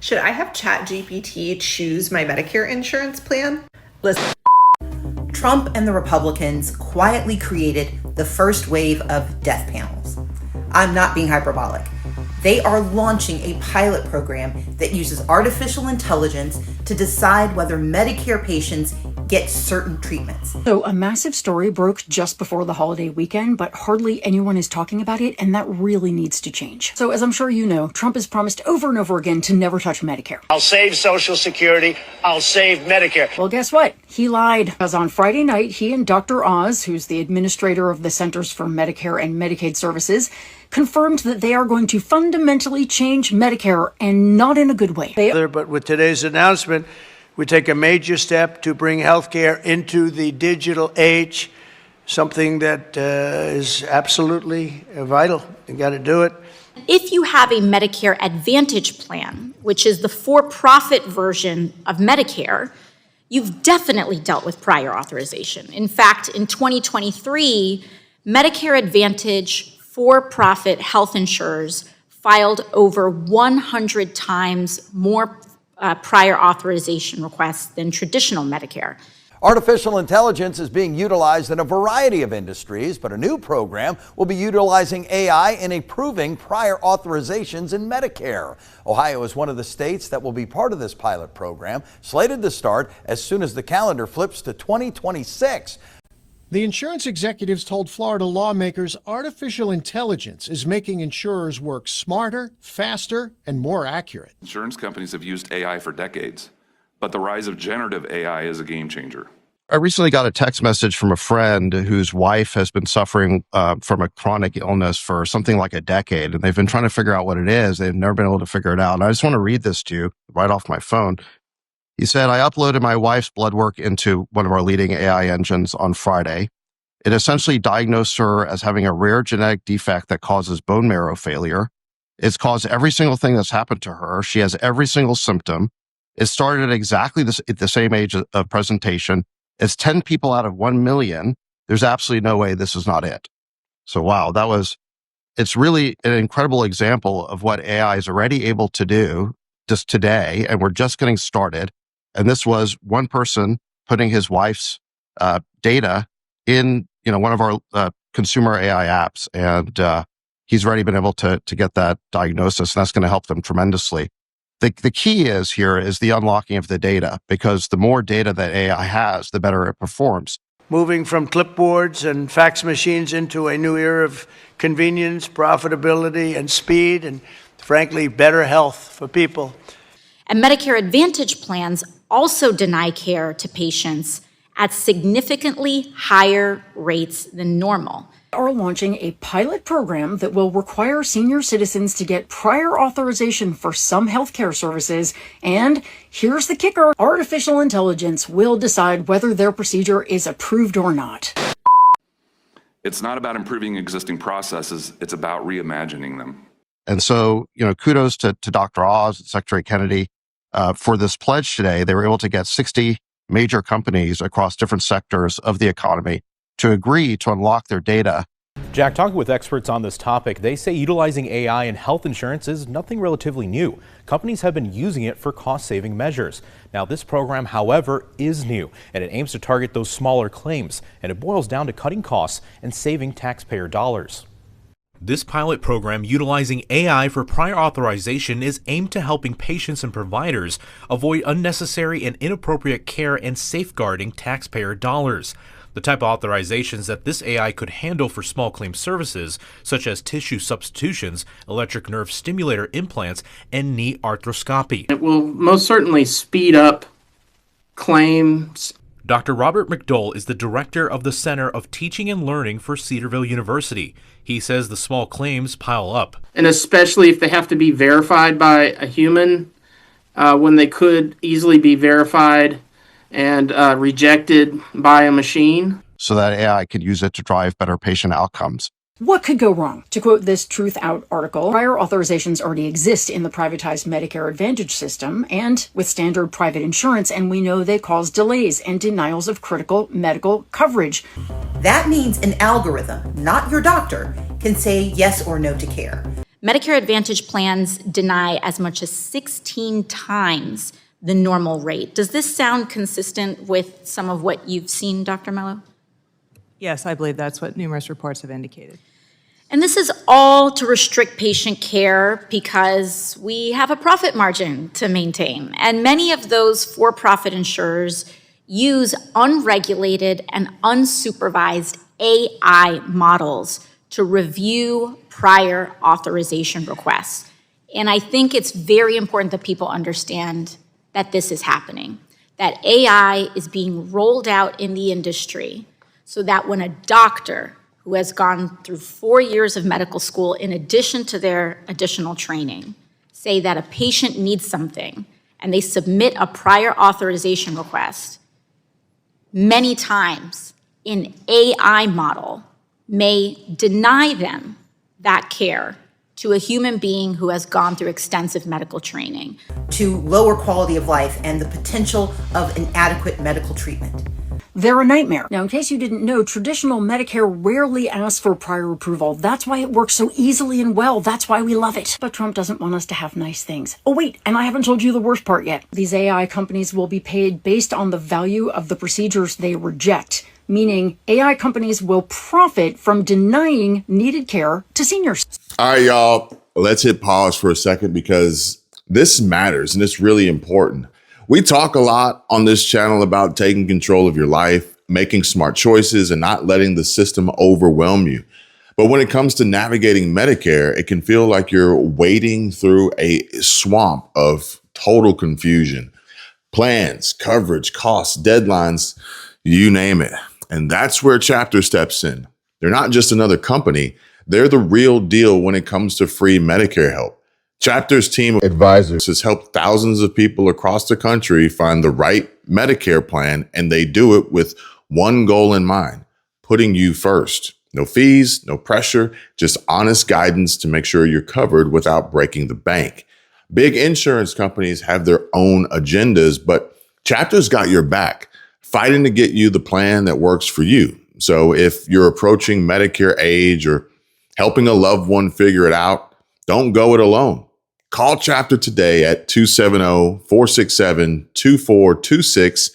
Should I have ChatGPT choose my Medicare insurance plan? Listen. Trump and the Republicans quietly created the first wave of death panels. I'm not being hyperbolic. They are launching a pilot program that uses artificial intelligence to decide whether Medicare patients get certain treatments. So a massive story broke just before the holiday weekend, but hardly anyone is talking about it, and that really needs to change. So as I'm sure you know, Trump has promised over and over again to never touch Medicare. I'll save Social Security. I'll save Medicare. Well, guess what? He lied. Because on Friday night, he and Dr. Oz, who's the administrator of the Centers for Medicare and Medicaid Services, confirmed that they are going to fundamentally change Medicare, and not in a good way. But with today's announcement, we take a major step to bring healthcare into the digital age, something that is absolutely vital. You got to do it. If you have a Medicare Advantage plan, which is the for-profit version of Medicare, you've definitely dealt with prior authorization. In fact, in 2023, Medicare Advantage for-profit health insurers filed over 100 times more prior authorization requests than traditional Medicare. Artificial intelligence is being utilized in a variety of industries, but a new program will be utilizing AI in approving prior authorizations in Medicare. Ohio is one of the states that will be part of this pilot program, slated to start as soon as the calendar flips to 2026. The insurance executives told Florida lawmakers artificial intelligence is making insurers work smarter, faster, and more accurate. Insurance companies have used AI for decades, but the rise of generative AI is a game changer. I recently got a text message from a friend whose wife has been suffering from a chronic illness for something like a decade, and they've been trying to figure out what it is. They've never been able to figure it out. And I just want to read this to you right off my phone. He said, I uploaded my wife's blood work into one of our leading AI engines on Friday. It essentially diagnosed her as having a rare genetic defect that causes bone marrow failure. It's caused every single thing that's happened to her. She has every single symptom. It started at exactly at the same age of presentation. It's 10 people out of 1 million. There's absolutely no way this is not it. So, wow, it's really an incredible example of what AI is already able to do just today. And we're just getting started. And this was one person putting his wife's data in, one of our consumer AI apps. And he's already been able to get that diagnosis, and that's going to help them tremendously. The key is the unlocking of the data, because the more data that AI has, the better it performs. Moving from clipboards and fax machines into a new era of convenience, profitability, and speed, and frankly, better health for people. And Medicare Advantage plans also deny care to patients at significantly higher rates than normal. Are launching a pilot program that will require senior citizens to get prior authorization for some healthcare services. And here's the kicker: artificial intelligence will decide whether their procedure is approved or not. It's not about improving existing processes, it's about reimagining them. And so, kudos to Dr. Oz and Secretary Kennedy for this pledge today. They were able to get 60 major companies across different sectors of the economy to agree to unlock their data. Jack, talking with experts on this topic, they say utilizing AI in health insurance is nothing relatively new. Companies have been using it for cost-saving measures. Now, this program, however, is new, and it aims to target those smaller claims, and it boils down to cutting costs and saving taxpayer dollars. This pilot program utilizing AI for prior authorization is aimed to helping patients and providers avoid unnecessary and inappropriate care and safeguarding taxpayer dollars. The type of authorizations that this AI could handle for small claim services, such as tissue substitutions, electric nerve stimulator implants, and knee arthroscopy. It will most certainly speed up claims. Dr. Robert McDowell is the director of the Center of Teaching and Learning for Cedarville University. He says the small claims pile up. And especially if they have to be verified by a human, when they could easily be verified and rejected by a machine. So that AI could use it to drive better patient outcomes. What could go wrong? To quote this Truth Out article, prior authorizations already exist in the privatized Medicare Advantage system and with standard private insurance, and we know they cause delays and denials of critical medical coverage. That means an algorithm, not your doctor, can say yes or no to care. Medicare Advantage plans deny as much as 16 times the normal rate. Does this sound consistent with some of what you've seen, Dr. Mello? Yes, I believe that's what numerous reports have indicated. And this is all to restrict patient care because we have a profit margin to maintain. And many of those for-profit insurers use unregulated and unsupervised AI models to review prior authorization requests. And I think it's very important that people understand that this is happening, that AI is being rolled out in the industry so that when a doctor who has gone through 4 years of medical school in addition to their additional training say that a patient needs something and they submit a prior authorization request, many times an AI model may deny them that care to a human being who has gone through extensive medical training. To lower quality of life and the potential of inadequate medical treatment. They're a nightmare. Now, in case you didn't know, traditional Medicare rarely asks for prior approval. That's why it works so easily and well. That's why we love it. But Trump doesn't want us to have nice things. Oh, wait, and I haven't told you the worst part yet. These AI companies will be paid based on the value of the procedures they reject, meaning AI companies will profit from denying needed care to seniors. All right, y'all, let's hit pause for a second because this matters and it's really important. We talk a lot on this channel about taking control of your life, making smart choices, and not letting the system overwhelm you. But when it comes to navigating Medicare, it can feel like you're wading through a swamp of total confusion. Plans, coverage, costs, deadlines, you name it. And that's where Chapter steps in. They're not just another company. They're the real deal when it comes to free Medicare help. Chapter's team of advisors has helped thousands of people across the country find the right Medicare plan, and they do it with one goal in mind, putting you first. No fees, no pressure, just honest guidance to make sure you're covered without breaking the bank. Big insurance companies have their own agendas, but Chapter's got your back, fighting to get you the plan that works for you. So if you're approaching Medicare age or helping a loved one figure it out, don't go it alone. Call Chapter today at 270-467-2426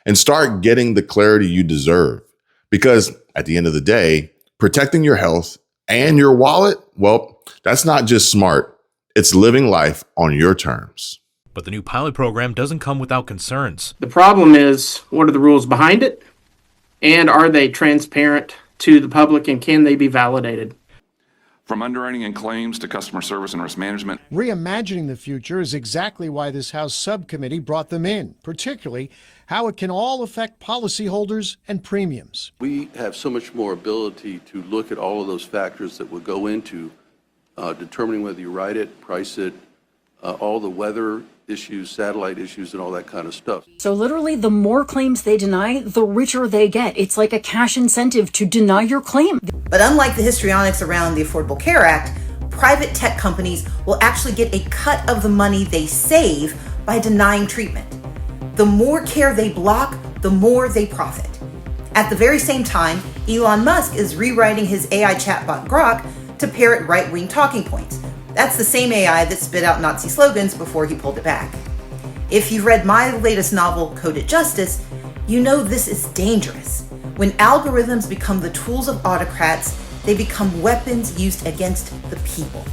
and start getting the clarity you deserve. Because at the end of the day, protecting your health and your wallet, well, that's not just smart. It's living life on your terms. But the new pilot program doesn't come without concerns. The problem is, what are the rules behind it? And are they transparent to the public, and can they be validated? From underwriting and claims to customer service and risk management. Reimagining the future is exactly why this House subcommittee brought them in, particularly how it can all affect policyholders and premiums. We have so much more ability to look at all of those factors that would go into determining whether you write it, price it, all the weather issues, satellite issues, and all that kind of stuff. So literally, the more claims they deny, the richer they get. It's like a cash incentive to deny your claim. But unlike the histrionics around the Affordable Care Act, private tech companies will actually get a cut of the money they save by denying treatment. The more care they block, the more they profit. At the very same time, Elon Musk is rewriting his AI chatbot Grok to parrot right-wing talking points. That's the same AI that spit out Nazi slogans before he pulled it back. If you've read my latest novel, Coded Justice, you know this is dangerous. When algorithms become the tools of autocrats, they become weapons used against the people.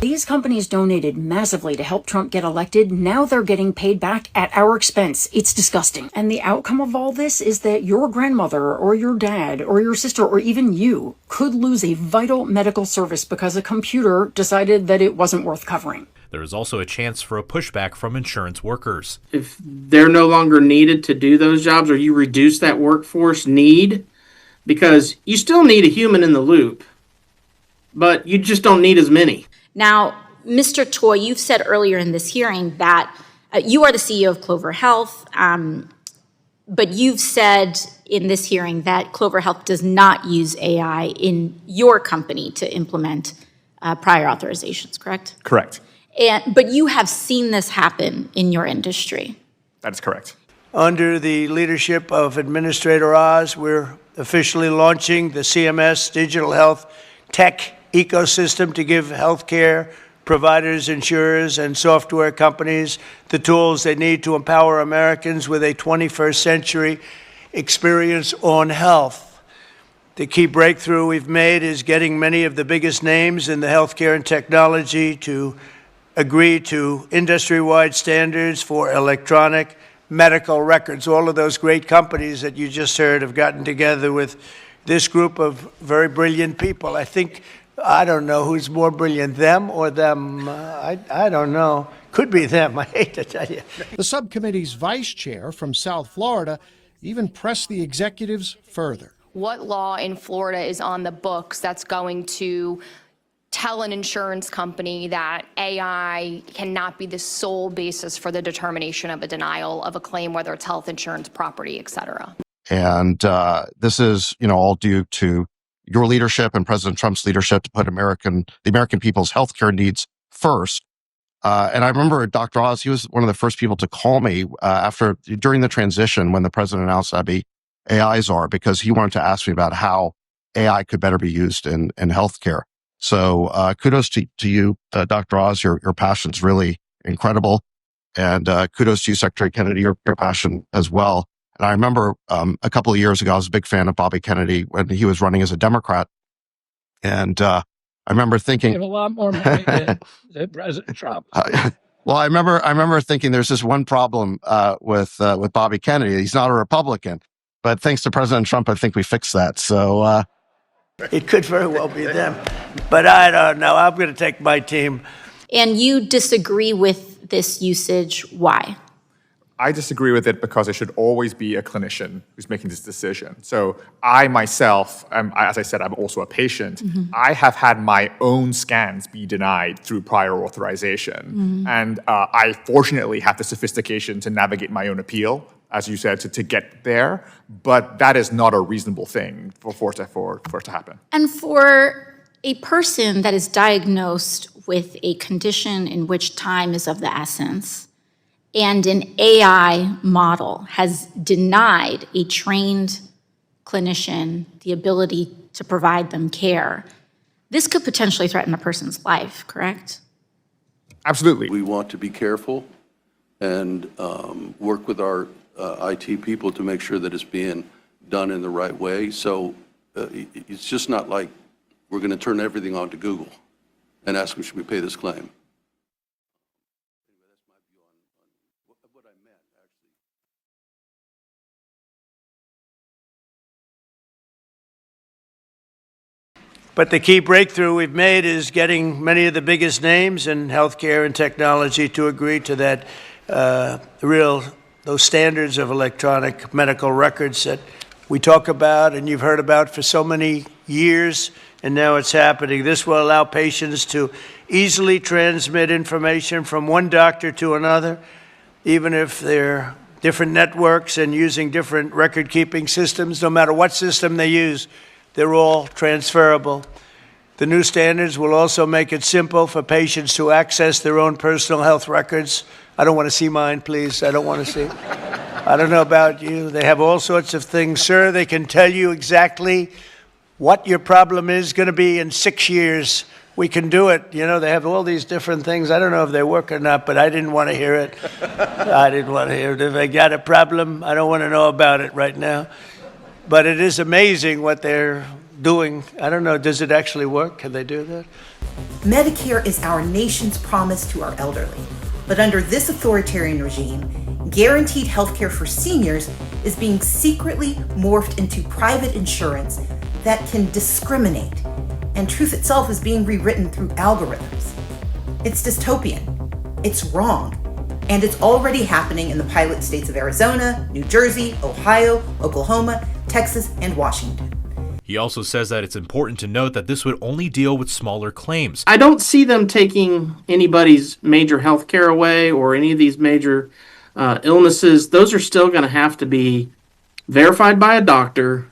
These companies donated massively to help Trump get elected. Now they're getting paid back at our expense. It's disgusting. And the outcome of all this is that your grandmother or your dad or your sister or even you could lose a vital medical service because a computer decided that it wasn't worth covering. There is also a chance for a pushback from insurance workers. If they're no longer needed to do those jobs, or you reduce that workforce need, because you still need a human in the loop, but you just don't need as many. Now, Mr. Toy, you've said earlier in this hearing that you are the CEO of Clover Health, but you've said in this hearing that Clover Health does not use AI in your company to implement prior authorizations, correct? Correct. But you have seen this happen in your industry. That is correct. Under the leadership of Administrator Oz, we're officially launching the CMS Digital Health Tech ecosystem to give healthcare providers, insurers, and software companies the tools they need to empower Americans with a 21st century experience on health. The key breakthrough we've made is getting many of the biggest names in the healthcare and technology to agree to industry-wide standards for electronic medical records. All of those great companies that you just heard have gotten together with this group of very brilliant people. I don't know who's more brilliant, them or them. I don't know. Could be them, I hate to tell you. The subcommittee's vice chair from South Florida even pressed the executives further. What law in Florida is on the books that's going to tell an insurance company that AI cannot be the sole basis for the determination of a denial of a claim, whether it's health insurance, property, et cetera? And this is, all due to your leadership and President Trump's leadership to put the American people's healthcare needs first. And I remember Dr. Oz, he was one of the first people to call me during the transition when the president announced I'd be AI czar, because he wanted to ask me about how AI could better be used in healthcare. So kudos to you, Dr. Oz. Your passion's really incredible. And kudos to you, Secretary Kennedy, your passion as well. And I remember a couple of years ago, I was a big fan of Bobby Kennedy when he was running as a Democrat. And I remember thinking... a lot more money than President Trump. Well, I remember thinking there's this one problem with Bobby Kennedy. He's not a Republican. But thanks to President Trump, I think we fixed that. So... It could very well be them, but I don't know. I'm going to take my team. And you disagree with this usage. Why? I disagree with it because it should always be a clinician who's making this decision. So I myself, as I said, I'm also a patient. Mm-hmm. I have had my own scans be denied through prior authorization. Mm-hmm. And I fortunately have the sophistication to navigate my own appeal, as you said, to get there. But that is not a reasonable thing for it to happen. And for a person that is diagnosed with a condition in which time is of the essence, and an AI model has denied a trained clinician the ability to provide them care, this could potentially threaten a person's life, correct? Absolutely. We want to be careful and work with our IT people to make sure that it's being done in the right way. So it's just not like we're going to turn everything on to Google and ask them, should we pay this claim? But the key breakthrough we've made is getting many of the biggest names in healthcare and technology to agree to that those standards of electronic medical records that we talk about and you've heard about for so many years, and now it's happening. This will allow patients to easily transmit information from one doctor to another, even if they're different networks and using different record-keeping systems. No matter what system they use, they're all transferable. The new standards will also make it simple for patients to access their own personal health records. I don't want to see mine, please. I don't want to see. I don't know about you. They have all sorts of things. Sir, they can tell you exactly what your problem is going to be in 6 years. We can do it. They have all these different things. I don't know if they work or not, but I didn't want to hear it. I didn't want to hear it. If they got a problem, I don't want to know about it right now. But it is amazing what they're doing. I don't know, does it actually work? Can they do that? Medicare is our nation's promise to our elderly. But under this authoritarian regime, guaranteed health care for seniors is being secretly morphed into private insurance that can discriminate. And truth itself is being rewritten through algorithms. It's dystopian. It's wrong. And it's already happening in the pilot states of Arizona, New Jersey, Ohio, Oklahoma, Texas, and Washington. He also says that it's important to note that this would only deal with smaller claims. I don't see them taking anybody's major health care away or any of these major illnesses. Those are still going to have to be verified by a doctor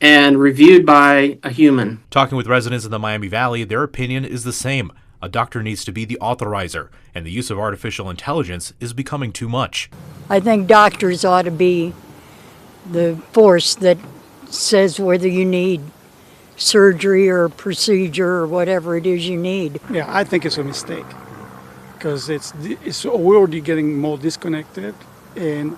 and reviewed by a human. Talking with residents in the Miami Valley, their opinion is the same. A doctor needs to be the authorizer, and the use of artificial intelligence is becoming too much. I think doctors ought to be the force that says whether you need surgery or procedure or whatever it is you need. Yeah, I think it's a mistake because we're already getting more disconnected, and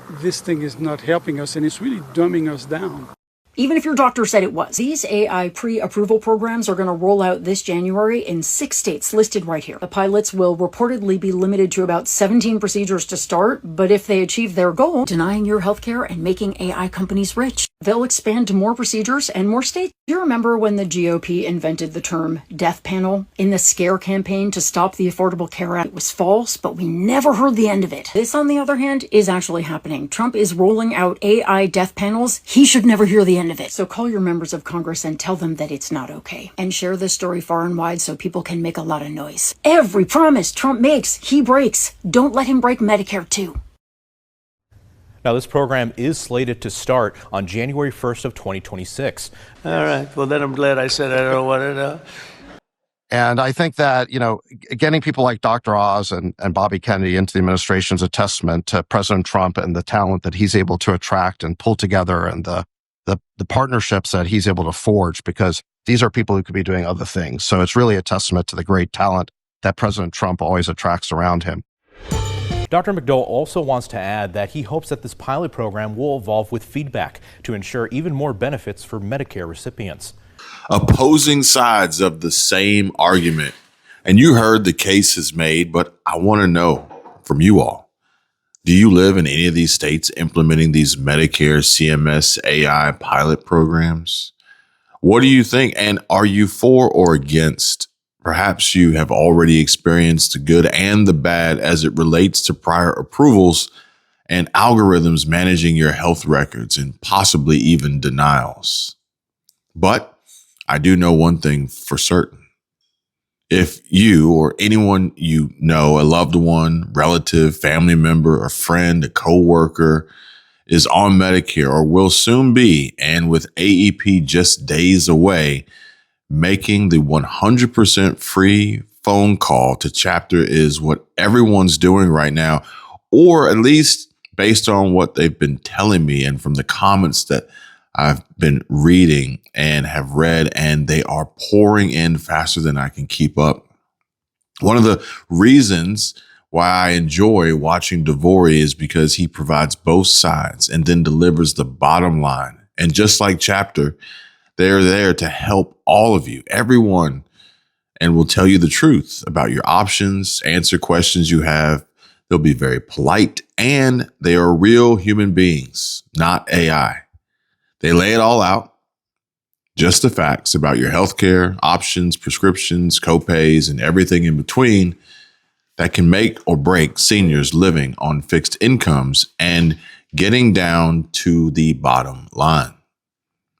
this thing is not helping us, and it's really dumbing us down. Even if your doctor said it was. These AI pre-approval programs are going to roll out this January in 6 states listed right here. The pilots will reportedly be limited to about 17 procedures to start, but if they achieve their goal, denying your healthcare and making AI companies rich, they'll expand to more procedures and more states. You remember when the GOP invented the term death panel in the scare campaign to stop the Affordable Care Act? It was false, but we never heard the end of it. This, on the other hand, is actually happening. Trump is rolling out AI death panels. He should never hear the end of it. So call your members of Congress and tell them that it's not okay. And share this story far and wide so people can make a lot of noise. Every promise Trump makes, he breaks. Don't let him break Medicare too. Now, this program is slated to start on January 1st of 2026. All right. Well, then I'm glad I said I don't want to know. And I think that, getting people like Dr. Oz and Bobby Kennedy into the administration is a testament to President Trump and the talent that he's able to attract and pull together, and the partnerships that he's able to forge, because these are people who could be doing other things. So it's really a testament to the great talent that President Trump always attracts around him. Dr. McDowell also wants to add that he hopes that this pilot program will evolve with feedback to ensure even more benefits for Medicare recipients. Opposing sides of the same argument. And you heard the cases made, but I want to know from you all. Do you live in any of these states implementing these Medicare CMS AI pilot programs? What do you think? And are you for or against? Perhaps you have already experienced the good and the bad as it relates to prior approvals and algorithms managing your health records and possibly even denials. But I do know one thing for certain. If you or anyone you know, a loved one, relative, family member, a friend, a coworker is on Medicare or will soon be, and with AEP just days away, making the 100% free phone call to Chapter is what everyone's doing right now, or at least based on what they've been telling me and from the comments that I've been reading and have read, and they are pouring in faster than I can keep up. One of the reasons why I enjoy watching Devori is because he provides both sides and then delivers the bottom line. And just like Chapter, they're there to help all of you, everyone, and will tell you the truth about your options, answer questions you have. They'll be very polite, and they are real human beings, not AI. They lay it all out, just the facts about your healthcare, options, prescriptions, copays, and everything in between that can make or break seniors living on fixed incomes and getting down to the bottom line.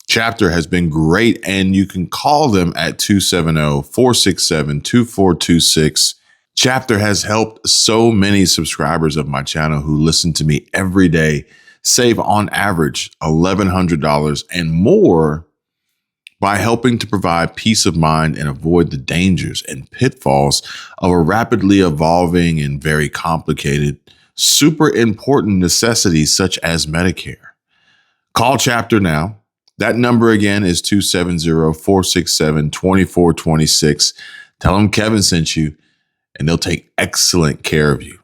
Chapter has been great, and you can call them at 270-467-2426. Chapter has helped so many subscribers of my channel who listen to me every day save on average $1,100 and more by helping to provide peace of mind and avoid the dangers and pitfalls of a rapidly evolving and very complicated, super important necessity such as Medicare. Call Chapter now. That number again is 270-467-2426. Tell them Kevin sent you, and they'll take excellent care of you.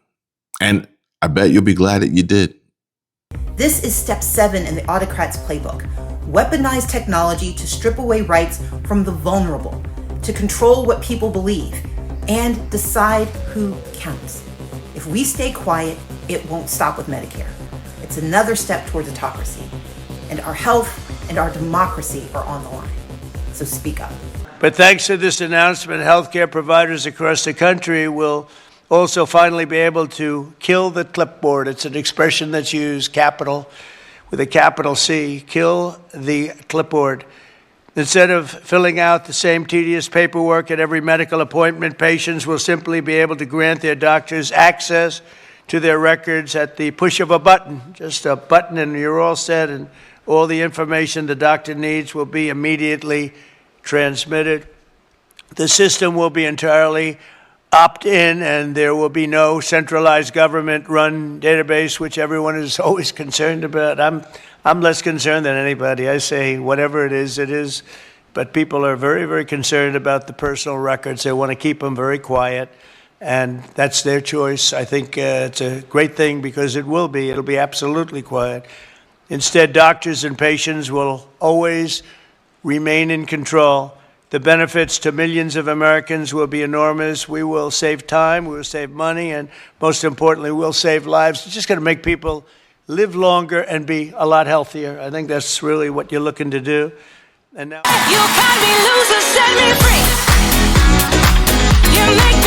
And I bet you'll be glad that you did. This is step 7 in the autocrat's playbook. Weaponize technology to strip away rights from the vulnerable, to control what people believe, and decide who counts. If we stay quiet, it won't stop with Medicare. It's another step towards autocracy. And our health and our democracy are on the line. So speak up. But thanks to this announcement, healthcare providers across the country will also finally be able to kill the clipboard. It's an expression that's used, capital, with a capital C, kill the clipboard. Instead of filling out the same tedious paperwork at every medical appointment, patients will simply be able to grant their doctors access to their records at the push of a button. Just a button and you're all set, and all the information the doctor needs will be immediately transmitted. The system will be entirely opt-in, and there will be no centralized government-run database, which everyone is always concerned about. I'm less concerned than anybody. I say whatever it is, but but people are very, very concerned about the personal records. They want to keep them very quiet, and that's their choice. I think it's a great thing because it'll be absolutely quiet. Instead, doctors and patients will always remain in control. The benefits to millions of Americans will be enormous. We will save time, we will save money, and most importantly, we'll save lives. It's just going to make people live longer and be a lot healthier. I think that's really what you're looking to do. And now you got me loser, set me free. You make